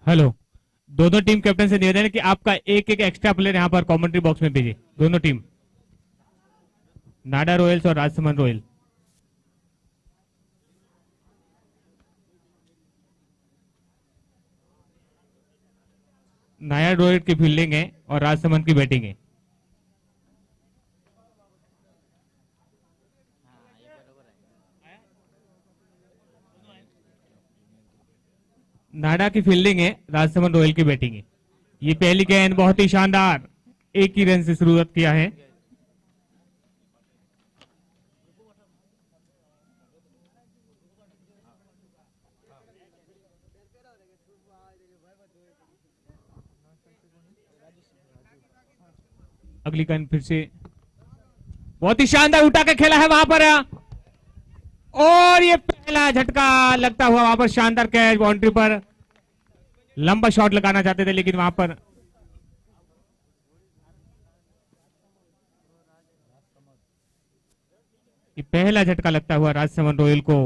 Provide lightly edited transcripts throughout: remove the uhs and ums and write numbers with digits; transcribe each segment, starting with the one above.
Hello, दोनों team captain से निवेदन है कि आपका एक एक एक्स्ट्रा प्लेयर यहाँ पर कमेंट्री बॉक्स में भेजिए, दोनों टीम, नाडा रॉयल्स और राजसमंद रॉयल। नायर रॉयल की फील्डिंग है और राजसमंद की बैटिंग है। नाडा की फील्डिंग है, राजसमंद रॉयल की बैटिंग है। ये पहली गेंद बहुत ही शानदार, एक ही रन से शुरुआत किया है। अगली गेंद फिर से बहुत ही शानदार उठा के खेला है वहां पर, और ये पहला झटका लगता हुआ वहां पर, शानदार कैच बाउंड्री पर। लंबा शॉट लगाना चाहते थे लेकिन वहां पर ये पहला झटका लगता हुआ राजसमंद रॉयल को।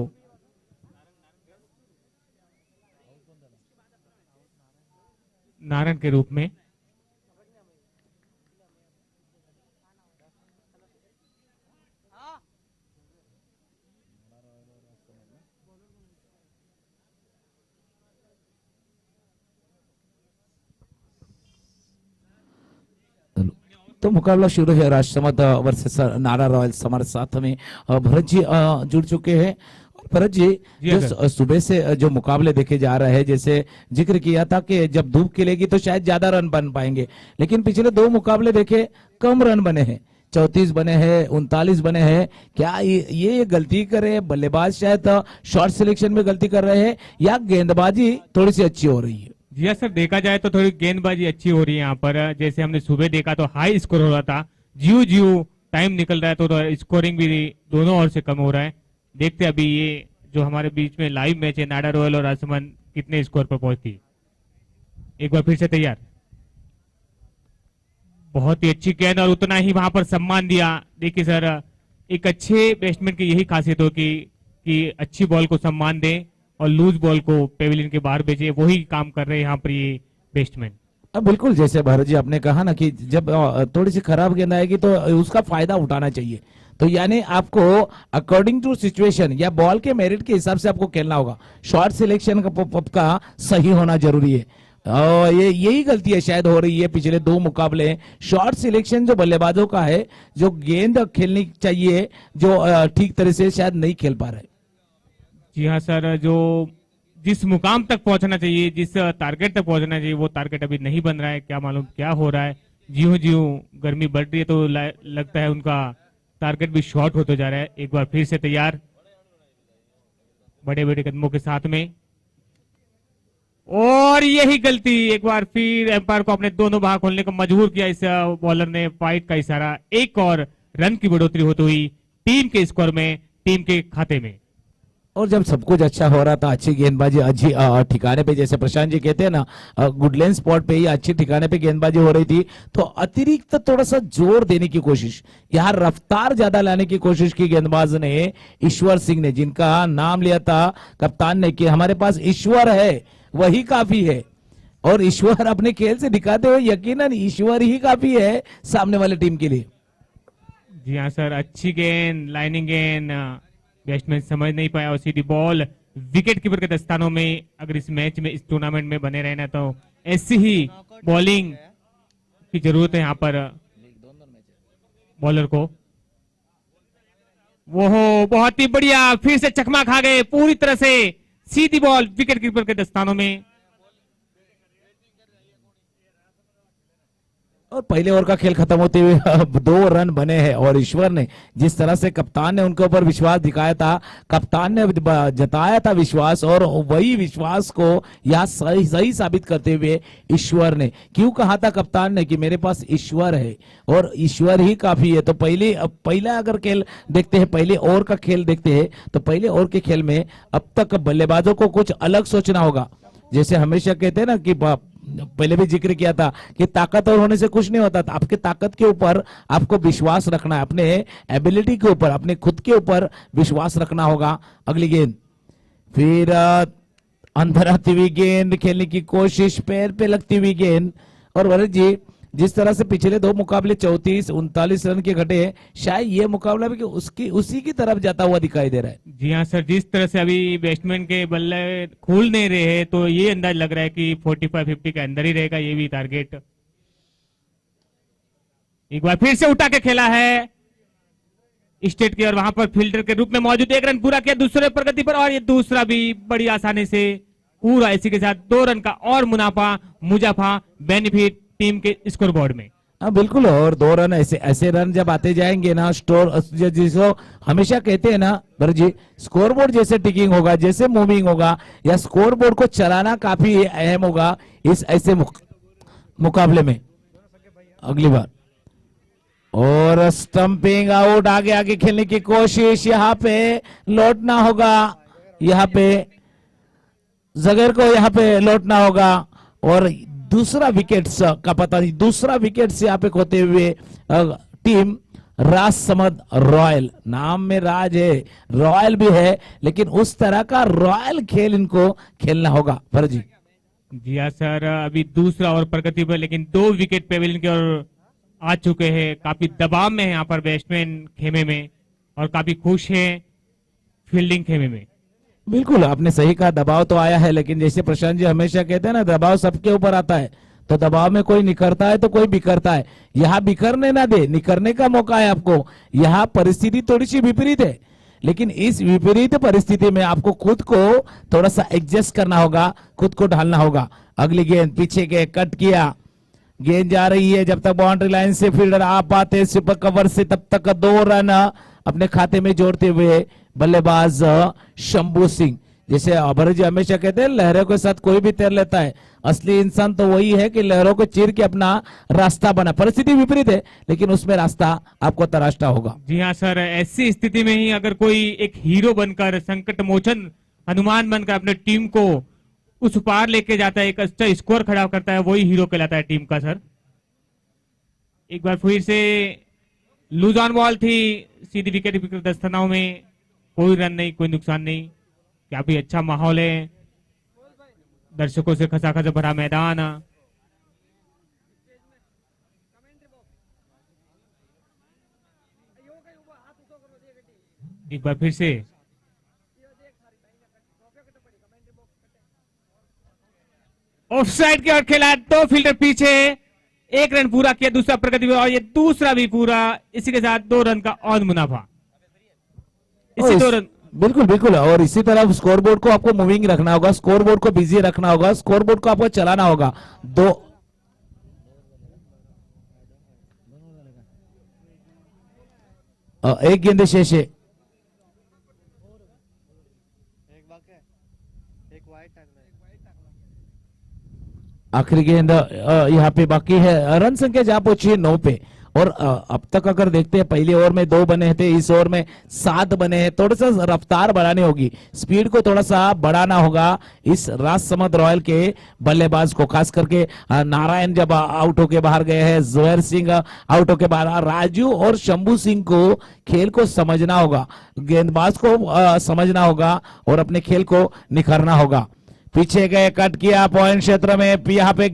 नारायण के रूप में तो मुकाबला शुरू है राजसमंद वर्सेस नाडा रॉयल्स। हमारे साथ में भरत जी जुड़ चुके हैं। भरत जी, जो सुबह से जो मुकाबले देखे जा रहे हैं, जैसे जिक्र किया था कि जब धूप खिलेगी तो शायद ज्यादा रन बन पाएंगे, लेकिन पिछले 2 मुकाबले देखे कम रन बने हैं, 34 बने हैं, 39 बने हैं। क्या ये गलती करे बल्लेबाज, शायद शॉर्ट सिलेक्शन में गलती कर रहे हैं, या गेंदबाजी थोड़ी सी अच्छी हो रही है? जी हाँ सर, देखा जाए तो थोड़ी गेंदबाजी अच्छी हो रही है यहाँ पर। जैसे हमने सुबह देखा तो हाई स्कोर हो रहा था, जियो जियो टाइम निकल रहा है तो स्कोरिंग भी दोनों ओर से कम हो रहा है। देखते अभी ये जो हमारे बीच में लाइव मैच है, नाडा रॉयल और राजसमंद कितने स्कोर पर पहुंचती है। एक बार फिर से तैयार, बहुत ही अच्छी गेंद और उतना ही वहां पर सम्मान दिया। देखिए सर, एक अच्छे बैट्समैन की यही खासियत हो कि अच्छी बॉल को सम्मान दें और लूज बॉल को पेविलियन के बाहर भेजे, वही काम कर रहे हैं यहाँ पर ये बैट्समैन। अब बिल्कुल जैसे भारत जी आपने कहा ना कि जब थोड़ी सी खराब गेंद आएगी तो उसका फायदा उठाना चाहिए। तो यानी आपको अकॉर्डिंग टू सिचुएशन या बॉल के मेरिट के हिसाब से आपको खेलना होगा। शॉर्ट सिलेक्शन का सही होना जरूरी है। और यही गलती है शायद हो रही है पिछले 2 मुकाबले। शॉर्ट सिलेक्शन जो बल्लेबाजों का है, जो गेंद खेलनी चाहिए जो ठीक तरह से शायद नहीं खेल पा रहे। जी हाँ सर, जो जिस मुकाम तक पहुंचना चाहिए, जिस टारगेट तक पहुंचना चाहिए, वो टारगेट अभी नहीं बन रहा है। क्या मालूम क्या हो रहा है। ज्यों ज्यों गर्मी बढ़ रही है तो लगता है उनका टारगेट भी शॉर्ट होते जा रहा है। एक बार फिर से तैयार, बड़े बड़े कदमों के साथ में, और यही गलती एक बार फिर एम्पायर को अपने दोनों भाग खोलने को मजबूर किया। इस बॉलर ने फाइट का इशारा, एक और रन की बढ़ोतरी होती हुई टीम के स्कोर में, टीम के खाते में। और जब सब कुछ अच्छा हो रहा था, अच्छी गेंदबाजी अच्छी ठिकाने पे, जैसे प्रशांत जी कहते हैं ना, गुडलैंड स्पॉट पे ही अच्छी ठिकाने पे गेंदबाजी हो रही थी, तो अतिरिक्त थोड़ा सा जोर देने की कोशिश, यहाँ रफ्तार ज्यादा लाने की कोशिश की गेंदबाज ने, ईश्वर सिंह ने, जिनका नाम लिया था कप्तान ने कि हमारे पास ईश्वर है, वही काफी है। और ईश्वर अपने खेल से दिखाते हुए यकीनन ईश्वर ही काफी है सामने वाले टीम के लिए। जी हाँ सर, अच्छी गेंद, लाइनिंग गेंद, बैट्समैन समझ नहीं पाया और सीधी बॉल विकेट कीपर के दस्तानों में। अगर इस मैच में, इस टूर्नामेंट में बने रहना तो ऐसी ही बॉलिंग की जरूरत है यहाँ पर बॉलर को। वो बहुत ही बढ़िया, फिर से चकमा खा गए पूरी तरह से, सीधी बॉल विकेट कीपर के दस्तानों में। और पहले ओवर का खेल खत्म होते हुए 2 रन बने हैं। और ईश्वर ने जिस तरह से कप्तान ने उनके ऊपर विश्वास दिखाया था, कप्तान ने जताया था विश्वास, और वही विश्वास को यहाँ सही साबित करते हुए ईश्वर ने, क्यों कहा था कप्तान ने कि मेरे पास ईश्वर है और ईश्वर ही काफी है। तो पहला अगर खेल देखते हैं, पहले ओवर का खेल देखते हैं, तो पहले ओवर के खेल में अब तक बल्लेबाजों को कुछ अलग सोचना होगा। जैसे हमेशा कहते हैं ना कि पहले भी जिक्र किया था कि ताकतवर होने से कुछ नहीं होता था। आपके ताकत के ऊपर आपको विश्वास रखना है, अपने एबिलिटी के ऊपर, अपने खुद के ऊपर विश्वास रखना होगा। अगली गेंद फिर अंदर आती हुई गेंद खेलने की कोशिश, पैर पे लगती हुई गेंद। और भरत जी, जिस तरह से पिछले दो मुकाबले 34-39 रन के घटे, शायद ये मुकाबला भी उसकी उसी की तरफ जाता हुआ दिखाई दे रहा है। जी हाँ सर, जिस तरह से अभी बैट्समैन के बल्ले खोल नहीं रहे हैं तो ये अंदाज लग रहा है कि 45-50 के अंदर ही रहेगा ये भी टारगेट। एक बार फिर से उठा के खेला है स्टेट की, और वहां पर फील्डर के रूप में मौजूद, 1 रन पूरा किया दूसरे प्रगति पर, और ये दूसरा भी बड़ी आसानी से पूरा, इसी के साथ 2 रन का और मुनाफा बेनिफिट टीम के स्कोर बोर्ड में। हाँ बिल्कुल, और 2 रन ऐसे ऐसे रन जब आते जाएंगे ना, स्टोर जिसको हमेशा कहते हैं ना भरत जी, स्कोर बोर्ड जैसे टिकिंग होगा, जैसे मूविंग होगा, या स्कोर बोर्ड को चलाना काफी अहम होगा इस ऐसे मुकाबले में। अगली बार और स्टंपिंग आउट, आगे आगे खेलने की कोशिश, यहाँ पे लौटना होगा, यहाँ पे जगेर को यहाँ पे लौटना होगा, और दूसरा विकेट का पता नहीं, दूसरा विकेट से यहाँ पे खोते हुए टीम राजसमंद रॉयल, नाम में राज है, रॉयल भी है, लेकिन उस तरह का रॉयल खेल इनको खेलना होगा भरत जी। जी हाँ सर, अभी दूसरा और प्रगति पर, लेकिन 2 विकेट पेविलियन की ओर आ चुके हैं। काफी दबाव में है यहाँ पर बैट्समैन खेमे में, और काफी खुश है फील्डिंग खेमे में। बिल्कुल आपने सही कहा, दबाव तो आया है, लेकिन जैसे प्रशांत जी हमेशा कहते हैं ना, दबाव सबके ऊपर आता है, तो दबाव में कोई निखरता है तो कोई बिखरता है। यहाँ बिखरने ना दे, निखरने का मौका है आपको। यहाँ परिस्थिति थोड़ी सी विपरीत है, लेकिन इस विपरीत परिस्थिति में आपको खुद को थोड़ा सा एडजस्ट करना होगा, खुद को ढालना होगा। अगली गेंद पीछे के कट किया, गेंद जा रही है, जब तक बाउंड्री लाइन से फील्डर आ पाते सुपर कवर से, तब तक 2 रन अपने खाते में जोड़ते हुए बल्लेबाज शंभू सिंह। जैसे अभर जी हमेशा कहते हैं, लहरों के साथ कोई भी तैर लेता है, असली इंसान तो वही है कि लहरों को चीर के अपना रास्ता बना। परिस्थिति विपरीत है, लेकिन उसमें रास्ता आपको तराशना होगा। जी हाँ सर, ऐसी स्थिति में ही अगर कोई एक हीरो बनकर, संकट मोचन हनुमान बनकर अपने टीम को उस पार लेके जाता है, एक अच्छा स्कोर खड़ा करता है, वही हीरो कहलाता है टीम का सर। एक बार फिर से लूज ऑन बॉल थी, सीधी विकेट दस्तनाओं में, कोई रन नहीं, कोई नुकसान नहीं। काफी अच्छा माहौल है, दर्शकों से खचाखच भरा मैदान। एक बार फिर से ऑफसाइड की ओर खेला, 2 फील्डर पीछे, 1 रन पूरा किया दूसरा प्रगति पर, और ये दूसरा भी पूरा, इसी के साथ 2 रन का और मुनाफा। इसी 2 रन, बिल्कुल बिल्कुल, और इसी तरह स्कोर बोर्ड को आपको मूविंग रखना होगा, स्कोर बोर्ड को बिजी रखना होगा, स्कोर बोर्ड को आपको चलाना होगा। एक गेंद शेष है, आखिरी गेंद यहाँ पे बाकी है। रन संख्या जहां पहुंची है 9 पे, और अब तक अगर देखते हैं पहले ओवर में 2 बने थे, इस ओवर में 7 बने हैं। थोड़ा सा रफ्तार बढ़ानी होगी, स्पीड को थोड़ा सा बढ़ाना होगा इस राजसमंद रॉयल के बल्लेबाज को, खास करके नारायण जब आउट होके बाहर गए हैं, जोहर सिंह आउट होके बाहर, राजू और शंभू सिंह को खेल को समझना होगा, गेंदबाज को समझना होगा और अपने खेल को निखरना होगा। पीछे गए, कट किया पॉइंट क्षेत्र में, यहाँ पे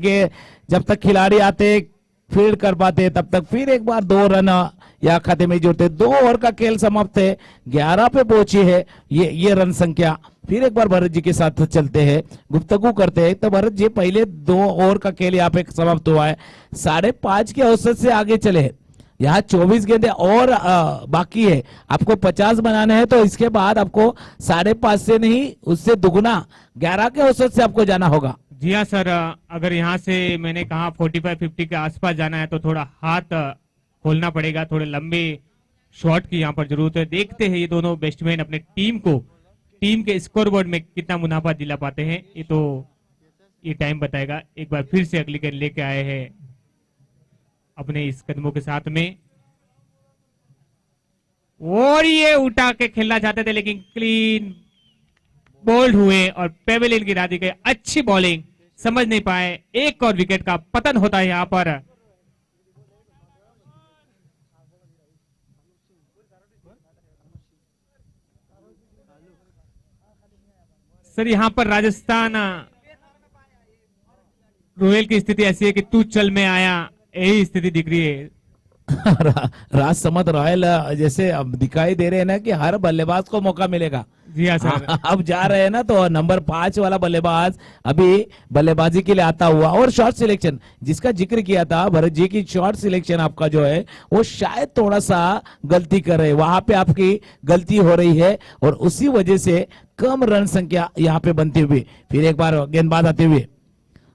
जब तक खिलाड़ी आते फील्ड कर पाते, तब तक फिर एक बार 2 रन या खाते में जोड़ते। 2 ओवर का खेल समाप्त है, 11 पे पहुंची है ये रन संख्या। फिर एक बार भरत जी के साथ चलते हैं, गुफ्तगू करते हैं। तो भरत जी, पहले 2 ओवर का खेल यहाँ पे समाप्त हुआ है, 5.5 के औसत से आगे चले हैं। यहाँ 24 गेंदें और बाकी है, आपको 50 बनाने हैं, तो इसके बाद आपको 5.5 से नहीं, उससे दुगुना 11 के औसत से आपको जाना होगा। जी हाँ सर, अगर यहाँ से मैंने कहा 45-50 के आसपास जाना है तो थोड़ा हाथ खोलना पड़ेगा, थोड़े लंबे शॉट की यहाँ पर जरूरत है। देखते हैं ये दोनों बैट्समैन अपने टीम के स्कोरबोर्ड में कितना मुनाफा दिला पाते हैं, ये तो ये टाइम बताएगा। एक बार फिर से अगली गेंद लेके आए हैं अपने इस कदमों के साथ में, और ये उठा के खेलना चाहते थे, लेकिन क्लीन बोल्ड हुए और पेवेलियन गिरा दी गई। अच्छी बॉलिंग, समझ नहीं पाए, एक और विकेट का पतन होता है यहां पर। सर यहाँ पर राजस्थान रॉयल की स्थिति ऐसी है कि तू चल में आया, यही स्थिति दिख रही है। राजसमंद रॉयल जैसे अब दिखाई दे रहे हैं ना कि हर बल्लेबाज को मौका मिलेगा। जी हाँ सर। अब जा रहे हैं ना तो नंबर 5 वाला बल्लेबाज अभी बल्लेबाजी के लिए आता हुआ, और शॉर्ट सिलेक्शन जिसका जिक्र किया था भरत जी की, शॉर्ट सिलेक्शन आपका जो है वो शायद थोड़ा सा गलती कर रहे हैं, वहां पे आपकी गलती हो रही है और उसी वजह से कम रन संख्या यहाँ पे बनती हुई। फिर एक बार गेंदबाज आते हुए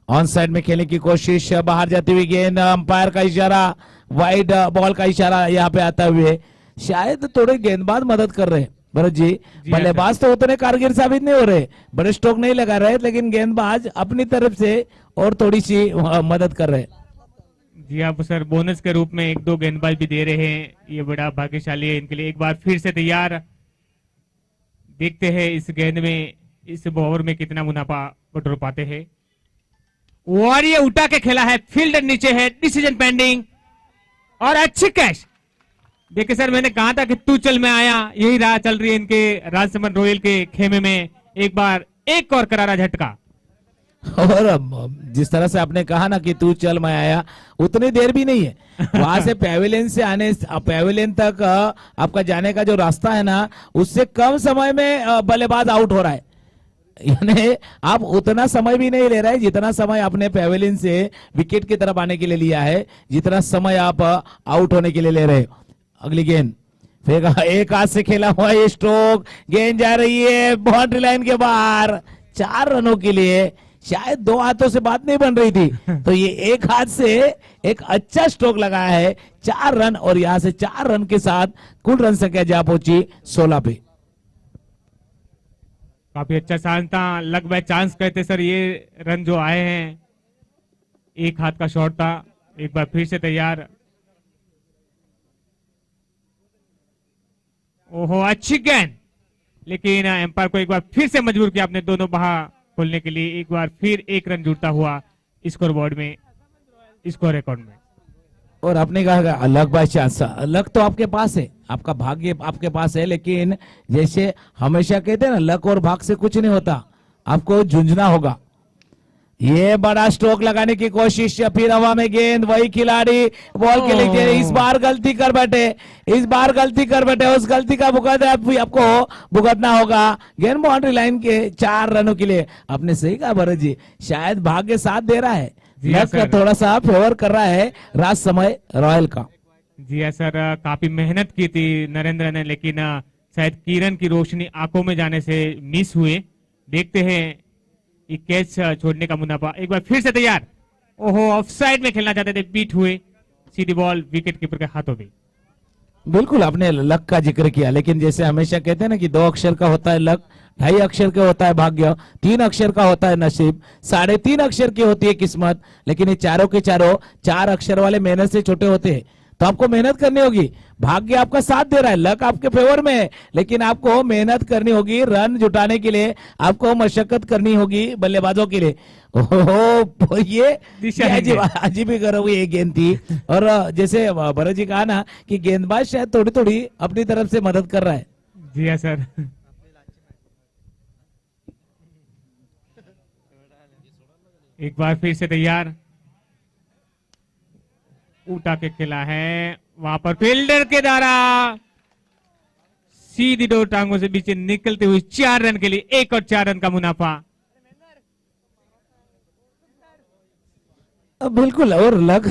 ऑन साइड में खेलने की कोशिश, बाहर जाती हुई गेंद, अंपायर का इशारा, वाइड बॉल का इशारा यहाँ पे आता हुए। शायद थोड़े गेंदबाज मदद कर रहे हैं भरत जी, बल्लेबाज तो उतने कारगर साबित नहीं हो रहे, बड़े स्ट्रोक नहीं लगा रहे, लेकिन गेंदबाज अपनी तरफ से और थोड़ी सी मदद कर रहे हैं। जी आप सर बोनस के रूप में 1-2 गेंदबाज भी दे रहे हैं, ये बड़ा भाग्यशाली है इनके लिए। एक बार फिर से तैयार, देखते हैं इस गेंद में, इस ओवर में कितना मुनाफा बटोर पाते हैं। और ये उठा के खेला है, फील्डर नीचे है, डिसीजन पेंडिंग और अच्छी कैच। देखिए सर मैंने कहा था कि तू चल में आया, यही राह चल रही है इनके राजसमंद रॉयल के खेमे में। एक बार एक और करारा झटका, और जिस तरह से आपने कहा ना कि तू चल मैं आया, उतनी देर भी नहीं है वहां से पैवेलियन से आने, पैवेलियन तक आपका जाने का जो रास्ता है ना, उससे कम समय में बल्लेबाज आउट हो रहा है। यानी आप उतना समय भी नहीं ले रहे जितना समय आपने पैवेलियन से विकेट की तरफ आने के लिए लिया है, जितना समय आप आउट होने के लिए ले रहे हो। अगली गेंद फिर एक हाथ से खेला हुआ ये स्ट्रोक, गेंद जा रही है बाउंड्री लाइन के बाहर 4 रनों के लिए। शायद 2 हाथों से बात नहीं बन रही थी, तो ये एक हाथ से एक अच्छा स्ट्रोक लगाया है, 4 रन, और यहां से 4 रन के साथ कुल रन संख्या जा पहुंची 16 पे। काफी अच्छा चांस था, लक बाय चांस कहते सर ये रन जो आए हैं, एक हाथ का शॉट था। एक बार फिर से तैयार, ओहो अच्छी गेंद, लेकिन एम्पायर को एक बार फिर से मजबूर किया आपने दोनों बाहा खोलने के लिए। एक बार फिर एक रन जुड़ता हुआ स्कोर बोर्ड में, स्कोर रिकॉर्ड में। और आपने कहा लक बाय चांस, लक तो आपके पास है, आपका भाग्य आपके पास है, लेकिन जैसे हमेशा कहते हैं ना लक और भाग से कुछ नहीं होता, आपको झुंझुना होगा। ये बड़ा स्ट्रोक लगाने की कोशिश, फिर हवा में गेंद, वही खिलाड़ी बॉल के लिए इस बार गलती कर बैठे, इस बार गलती कर बैठे, उस गलती का आपको भुगतना होगा। गेंद बाउंड्री लाइन के 4 रनों के लिए। आपने सही कहा भरत जी, शायद भाग्य साथ दे रहा है, लक थोड़ा सा फेवर कर रहा है राजसमंद रॉयल का। जी हाँ सर, काफी मेहनत की थी नरेंद्र ने, लेकिन शायद किरण की रोशनी आंखों में जाने से मिस हुए। देखते हैं कैच छोड़ने का मुनाफा। एक बार फिर से तैयार, ओहो ऑफसाइड में खेलना चाहते थे, बीट हुए, सीधी बॉल विकेट कीपर के हाथों में। बिल्कुल आपने लक का जिक्र किया, लेकिन जैसे हमेशा कहते हैं ना कि 2 अक्षर का होता है लक, 2.5 अक्षर का होता है भाग्य, 3 अक्षर का होता है नसीब, 3.5 अक्षर की होती है किस्मत, लेकिन ये चारों के चारों 4 अक्षर वाले मेहनत से छोटे होते हैं। तो आपको मेहनत करनी होगी, भाग्य आपका साथ दे रहा है, लक आपके फेवर में है, लेकिन आपको मेहनत करनी होगी, रन जुटाने के लिए आपको मशक्कत करनी होगी बल्लेबाजों के लिए। ओहो ये अजीब ही करो ये गेंद थी, और जैसे भरत जी कहा ना कि गेंदबाज शायद थोड़ी थोड़ी अपनी तरफ से मदद कर रहा है। जी हाँ सर। एक बार फिर से तैयार, उठा के खेला है, वहां पर फील्डर के द्वारा सीधी 2 टांगों से बीच निकलते हुए 4 रन के लिए, 1 और 4 रन का मुनाफा। बिल्कुल, और लक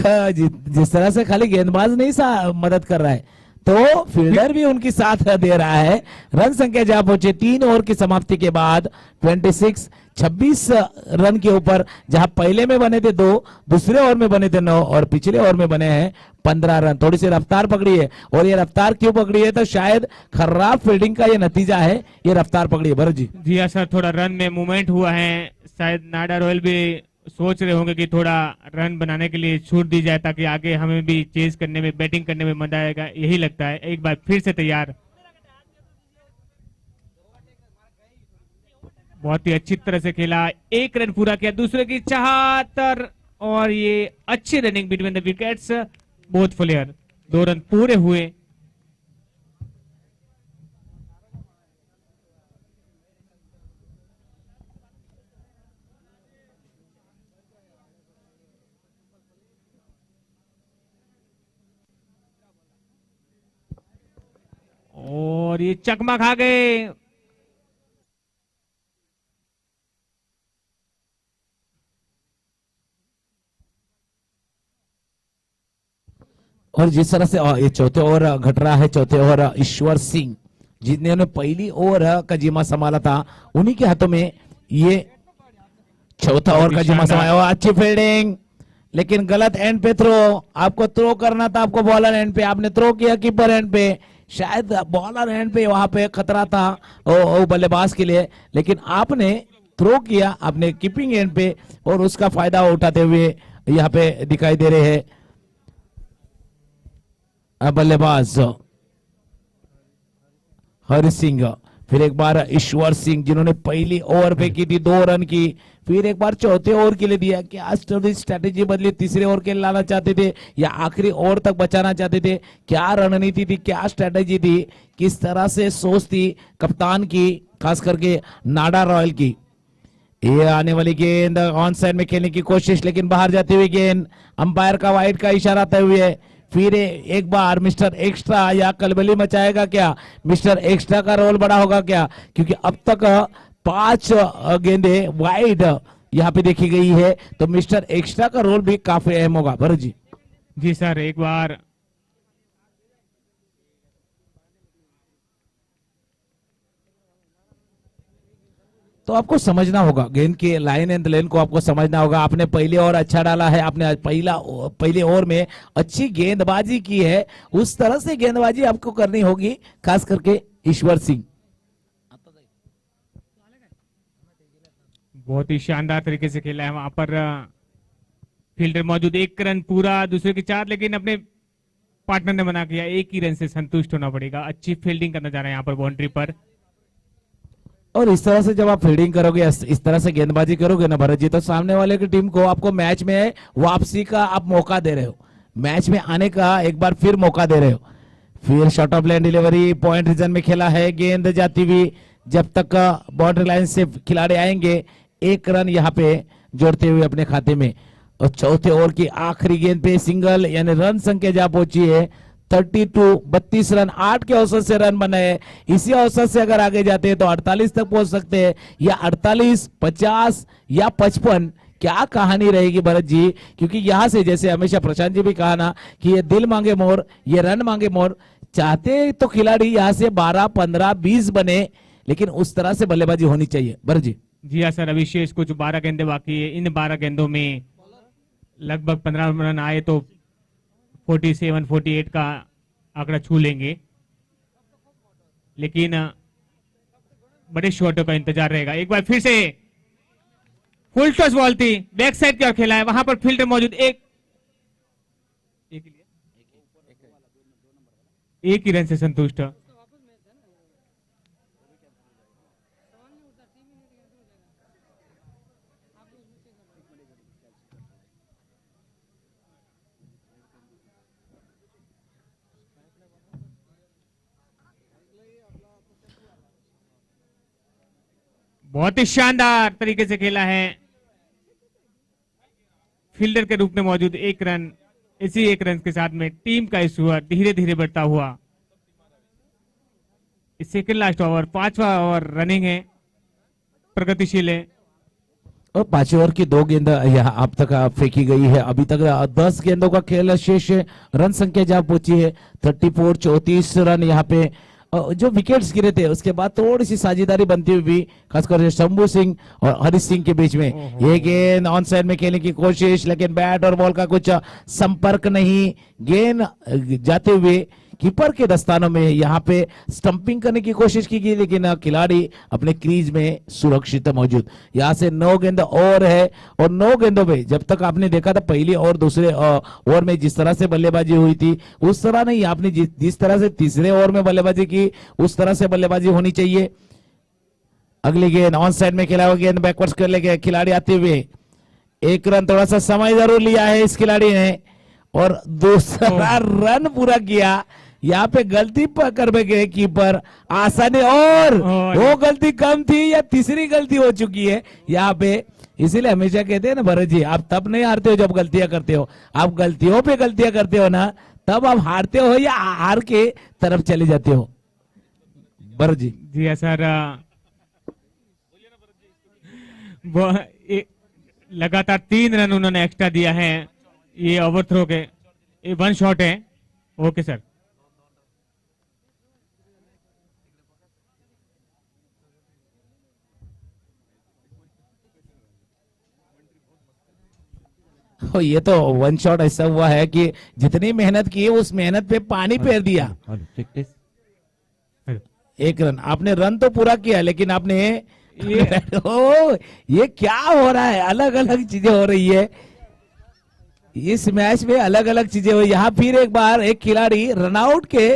जिस तरह से खाली गेंदबाज नहीं मदद कर रहा है, तो फील्डर भी उनकी साथ दे रहा है। रन संख्या जहां पहुंचे 3 ओवर की समाप्ति के बाद 26 रन के ऊपर, जहां पहले में बने थे 2, दूसरे ओवर में बने थे 9 और पिछले ओवर में बने हैं 15 रन। थोड़ी सी रफ्तार पकड़ी है, और ये रफ्तार क्यों पकड़ी है, तो शायद खराब फील्डिंग का ये नतीजा है, ये रफ्तार पकड़ी है भरत जी। जी हाँ सर, थोड़ा रन में मूवमेंट हुआ है, शायद नाडा रॉयल भी सोच रहे होंगे कि थोड़ा रन बनाने के लिए छूट दी जाए ताकि आगे हमें भी चेज करने में, बैटिंग करने में मजा आएगा, यही लगता है। एक बार फिर से तैयार, बहुत ही अच्छी तरह से खेला, 1 रन पूरा किया, दूसरे की चाहत, और ये अच्छी running between the wickets, both player, 2 run पूरे हुए। और ये चकमा खा गए। और जिस तरह से ये चौथे ओवर घट रहा है, चौथे ओवर ईश्वर सिंह जिन्होंने पहली ओवर का जिम्मा संभाला था, उन्हीं के हाथों में ये चौथा ओवर का जिम्मा संभाला। और अच्छी फील्डिंग, लेकिन गलत एंड पे थ्रो। आपको थ्रो करना था, आपको बॉलर एंड पे, आपने थ्रो किया कीपर एंड पे। शायद बॉलर एंड पे वहां पे खतरा था ओ बल्लेबाज के लिए, लेकिन आपने थ्रो किया आपने कीपिंग एंड पे, और उसका फायदा उठाते हुए यहाँ पे दिखाई दे रहे हैं बल्लेबाज हरि सिंह। फिर एक बार ईश्वर सिंह जिन्होंने पहली ओवर पे की थी 2 रन की, फिर एक बार चौथे ओवर के लिए दिया। क्या स्ट्रेटेजी बदली, तीसरे ओवर के लिए लाना चाहते थे या आखिरी ओवर तक बचाना चाहते थे? क्या रणनीति थी, क्या स्ट्रेटेजी थी, किस तरह से सोच थी कप्तान की, खास करके नाडा रॉयल की? ये आने वाली गेंद ऑन साइड में खेलने की कोशिश, लेकिन बाहर जाती हुई गेंद, अंपायर का वाइड का इशारा आते हुए। फिर एक बार मिस्टर एक्स्ट्रा या कलबली मचाएगा क्या? मिस्टर एक्स्ट्रा का रोल बड़ा होगा क्या? क्योंकि अब तक 5 गेंदे वाइड यहाँ पे देखी गई है, तो मिस्टर एक्स्ट्रा का रोल भी काफी अहम होगा। भरत जी। जी सर, एक बार तो आपको समझना होगा गेंद की लाइन एंड लेन को, आपको समझना होगा। आपने पहले ओवर अच्छा डाला है, आपने पहले ओवर में अच्छी गेंदबाजी की है, उस तरह से गेंदबाजी आपको करनी होगी, खास करके ईश्वर सिंह। बहुत ही शानदार तरीके से खेला है। वहां पर फील्डर मौजूद, 1 रन पूरा, दूसरे के 4, लेकिन अपने पार्टनर ने मना किया। 1 ही रन से संतुष्ट होना पड़ेगा। अच्छी फील्डिंग करना चाह रहे हैं यहाँ पर बाउंड्री पर। और इस तरह से जब आप फील्डिंग करोगे, इस तरह से गेंदबाजी करोगे ना भरत जी, तो सामने वाले की टीम को आपको मैच में वापसी का आप मौका दे रहे हो, मैच में आने का एक बार फिर मौका दे रहे हो। फिर short of line delivery, point region में खेला है, गेंद जाती हुई, जब तक बाउंड्री लाइन से खिलाड़ी आएंगे 1 रन यहाँ पे जोड़ते हुए अपने खाते में। और चौथे ओवर की आखिरी गेंद पे सिंगल, यानी रन संख्या जहां पहुंची है 32 रन, 8 के औसत से रन बने हैं। इसी औसत से अगर आगे जाते हैं तो 48 तक पहुंच सकते हैं, या 48, 50 या 55। क्या कहानी रहेगी भरत जी? क्योंकि यहां से, जैसे हमेशा प्रशांत जी भी कहा ना कि ये दिल मांगे मोर, ये रन मांगे मोर, चाहते तो खिलाड़ी यहां से 12, 15, 20 बने, लेकिन उस तरह से बल्लेबाजी होनी चाहिए। भरत जी। जी हाँ सर, अभी शेष कुछ 12 गेंदे बाकी है। इन 12 गेंदों में लगभग 15 रन आए तो 47, 48 का आंकड़ा छू लेंगे, लेकिन बड़े शॉटों का इंतजार रहेगा। एक बार फिर से फुल टॉस बॉल थी, बैक साइड की ओर खेला है, वहां पर फील्डर मौजूद, एक ही रन से संतुष्ट। बहुत ही शानदार तरीके से खेला है, फील्डर के रूप में मौजूद 1 रन। इसी 1 रन के साथ में टीम का स्कोर धीरे धीरे बढ़ता हुआ। सेकंड लास्ट ओवर, 5वां ओवर रनिंग है, प्रगतिशील है। और 5 ओवर की 2 गेंद यहाँ अब तक फेंकी गई है। अभी तक 10 गेंदों का खेल शेष है। रन संख्या जहां पहुंची है 34, 34 रन यहाँ पे। जो विकेट्स गिरे थे उसके बाद थोड़ी सी साझेदारी बनती हुई भी, खासकर शंभू सिंह और हरीश सिंह के बीच में। ये गेंद ऑन साइड में खेलने की कोशिश, लेकिन बैट और बॉल का कुछ संपर्क नहीं। गेंद जाते हुए कीपर के दस्तानों में यहाँ पे स्टंपिंग करने की कोशिश की गई, लेकिन खिलाड़ी अपने क्रीज में सुरक्षित मौजूद। यहाँ से 9 गेंद और है, और 9 गेंदों में जब तक आपने देखा था पहली और दूसरे ओवर में जिस तरह से बल्लेबाजी हुई थी, उस तरह नहीं, आपने जिस तरह से तीसरे ओवर में बल्लेबाजी की उस तरह से बल्लेबाजी होनी चाहिए। अगली गेंद ऑन साइड में खेला हुआ, गेंद बैकवर्ड्स कर लेके खिलाड़ी आते हुए 1 रन, थोड़ा सा समय जरूर लिया है इस खिलाड़ी ने, और दूसरा रन पूरा किया। यहाँ पे गलती कर गए कीपर आसानी, और वो गलती कम थी या तीसरी गलती हो चुकी है यहाँ पे। इसीलिए हमेशा कहते हैं ना भरत जी, आप तब नहीं हारते हो जब गलतियां करते हो, आप गलतियों पे गलतियां करते हो ना, तब आप हारते हो या हार के तरफ चले जाते हो। भरत जी। जी हाँ सर, वो लगातार 3 रन उन्होंने एक्स्ट्रा दिया है, ये ओवरथ्रो के, ये 1 शॉट है। Okay sir. ये तो 1 शॉट ऐसा हुआ है कि जितनी मेहनत की उस मेहनत पे पानी फेर दिया। हेलो। 1 रन, आपने रन तो पूरा किया लेकिन आपने ये क्या हो रहा है, अलग अलग चीजें हो रही है इस मैच में, अलग अलग चीजें हुई। यहाँ फिर एक बार एक खिलाड़ी रनआउट के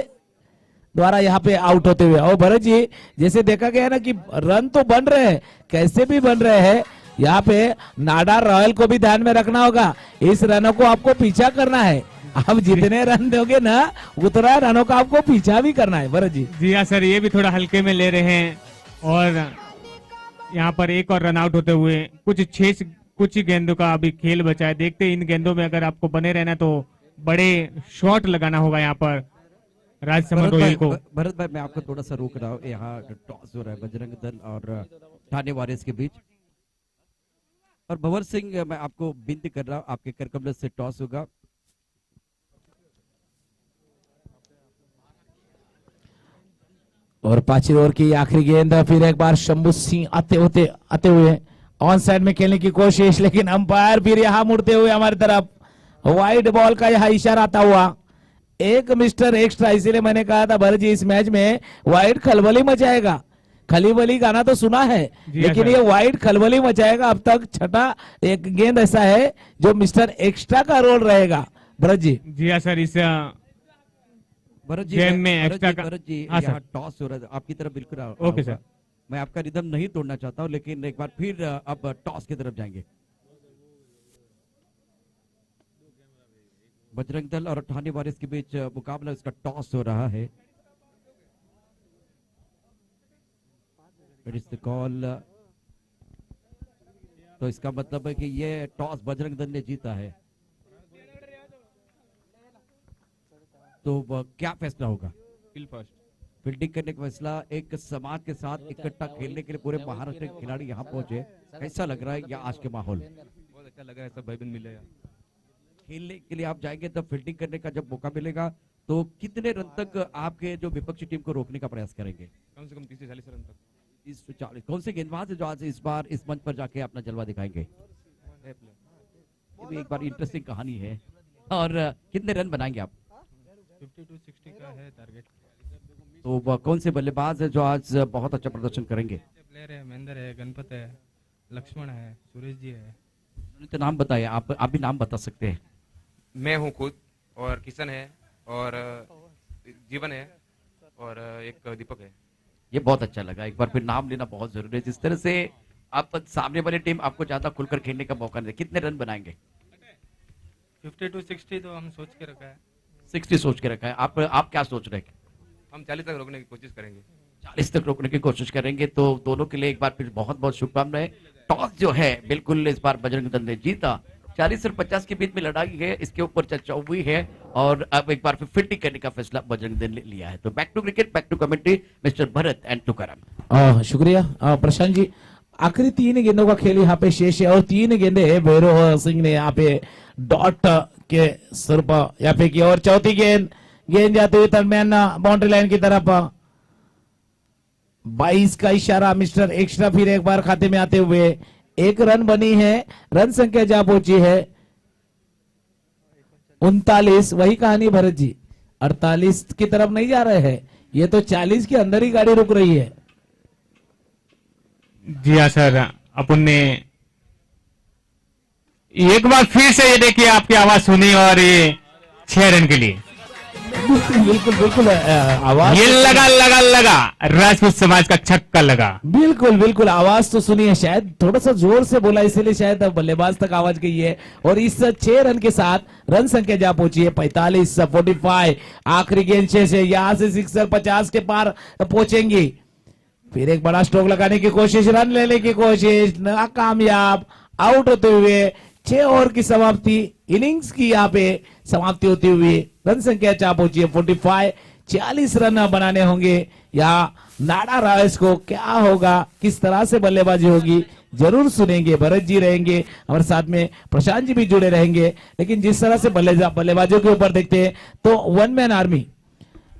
द्वारा यहाँ पे आउट होते हुए। और भरत जी, जैसे देखा गया ना कि रन तो बन रहे हैं, कैसे भी बन रहे हैं, यहाँ पे नाडार रॉयल को भी ध्यान में रखना होगा। इस रनों को आपको पीछा करना है, आप जितने रन दोगे ना उतना रनों का आपको पीछा भी करना है। भरत जी। जी हाँ सर, ये भी थोड़ा हल्के में ले रहे हैं और यहाँ पर एक और रन आउट होते हुए कुछ ही गेंदों का अभी खेल बचा है। देखते हैं इन गेंदों में अगर आपको बने रहना तो बड़े शॉट लगाना होगा यहाँ पर राजसमंद रॉयल को। भरत भाई, मैं आपको थोड़ा सा रोक रहा हूँ। यहाँ टॉस हो रहा है बजरंग दल और ठाणे वॉरियर्स के बीच। और भंवर सिंह, मैं आपको विनती कर रहा हूँ, आपके करकमल से टॉस होगा। और 5 ओवर की आखिरी गेंद, फिर एक बार शंभू सिंह आते हुए ऑन साइड में खेलने की कोशिश, लेकिन अंपायर फिर यहाँ मुड़ते हुए हमारी तरफ वाइड बॉल का यहाँ इशारा आता हुआ। एक मिस्टर एक्स्ट्रा, इसीलिए मैंने कहा था भरत जी इस मैच में वाइड खलबली मचाएगा। खलीबली गाना तो सुना है लेकिन ये वाइड खलबली मचाएगा। अब तक छठा एक गेंद ऐसा है जो मिस्टर एक्स्ट्रा का रोल रहेगा। भरत जी। जी हाँ सर, इस भरत जी, गेम में एक्स्ट्रा का। भरत जी, हाँ यहाँ सर। टॉस हो रहा है, आपकी तरफ बिल्कुल ओके सर। मैं आपका रिदम नहीं तोड़ना चाहता हूँ, लेकिन एक बार फिर अब टॉस की तरफ जाएंगे। बजरंग दल और ठाणे वॉरियर्स के बीच मुकाबला, इसका टॉस हो रहा है। It is the call. तो इसका मतलब है कि ये टॉस बजरंग दल ने जीता है। तो क्या फैसला होगा? फील्डिंग करने का फैसला। एक समाज के साथ इकट्ठा खेलने के लिए पूरे महाराष्ट्र के खिलाड़ी यहाँ पहुंचे, कैसा लग रहा है या आज के माहौल? बहुत अच्छा लगा है, सब भाई बंद मिले यार। खेलने के लिए आप जाएंगे तब फील्डिंग करने का जब मौका मिलेगा तो कितने रन तक आपके जो विपक्षी टीम को रोकने का प्रयास करेंगे? कम से कम 30 से 40 रन तक। 30 से 40। कौन से गेंदबाज है जो आज इस बार इस मंच पर जाके अपना जलवा दिखाएंगे? ये भी एक बार इंटरेस्टिंग कहानी है। और कितने रन बनाएंगे आप? 50 to 60 का है टारगेट। तो कौन से बल्लेबाज है जो आज बहुत अच्छा प्रदर्शन करेंगे? प्लेयर है, महेंद्र है, गणपत है, लक्ष्मण है, सुरेश जी है। तो नाम बताइए, आप भी नाम बता सकते हैं। मैं हूँ खुद, और किशन है, और जीवन है, और एक दीपक है। ये बहुत अच्छा लगा, एक बार फिर नाम लेना बहुत जरूरी है। जिस तरह से आप सामने वाली टीम आपको ज्यादा खुलकर खेलने का मौका नहीं दे, कितने रन बनाएंगे? 50 to 60 तो हम सोच के रखा है। 60 सोच के रखा है। आप क्या सोच रहे हैं? हम 40 तक रोकने की कोशिश करेंगे। 40 तक रोकने की कोशिश करेंगे। तो दोनों के लिए एक बार फिर बहुत बहुत शुभकामनाएं। टॉस जो है बिल्कुल इस बार बजरंग दल ने जीता। 40 और 50 के बीच में लड़ाई है, इसके ऊपर चर्चा हुई है और अब एक बार फिर फील्डिंग करने का फैसला बजरंग दल ने लिया है। तो back to cricket, back to commentary, mister Bharat and Tukaram. शुक्रिया प्रशांत जी। आखिरी 3 गेंदों का खेल यहाँ पे शेष है और 3 गेंदे भैरव सिंह ने यहाँ पे डॉट के स्वरूप यहाँ पे की। और चौथी गेंद जाते हुए दरमियान बाउंड्री लाइन की तरफ। 22 का इशारा, मिस्टर एक्स्ट्रा फिर एक बार खाते में आते हुए। 1 रन बनी है, रन संख्या जा पहुंची है 39। वही कहानी भरत जी, 48 की तरफ नहीं जा रहे हैं, ये तो 40 के अंदर ही गाड़ी रुक रही है। जी हाँ सर, अपन ने एक बार फिर से ये देखिए आपकी आवाज सुनी और ये 6 रन के लिए बिल्कुल आवाज ये लगा राजपूत समाज का छक्का लगा। बिल्कुल आवाज तो सुनी है, शायद थोड़ा सा जोर से बोला इसलिए शायद बल्लेबाज तक आवाज गई है। और इस 6 रन के साथ रन संख्या जा पहुंची है 45, 45। आखिरी गेंद 6 से यहां से सिक्सर 50 के पार पहुंचेंगी। फिर एक बड़ा स्ट्रोक लगाने की कोशिश, रन लेने की कोशिश, नाकामयाब, आउट होते हुए। 6 ओवर की समाप्ति, इनिंग्स की यहाँ पे समाप्ति होती हुई रन संख्या जा पहुंची है 45। 40 रन बनाने होंगे या नाडा रॉयल्स को क्या होगा, किस तरह से बल्लेबाजी होगी, जरूर सुनेंगे। भरत जी रहेंगे हमारे साथ में, प्रशांत जी भी जुड़े रहेंगे। लेकिन जिस तरह से बल्लेबाजों के ऊपर देखते हैं तो वन मैन आर्मी,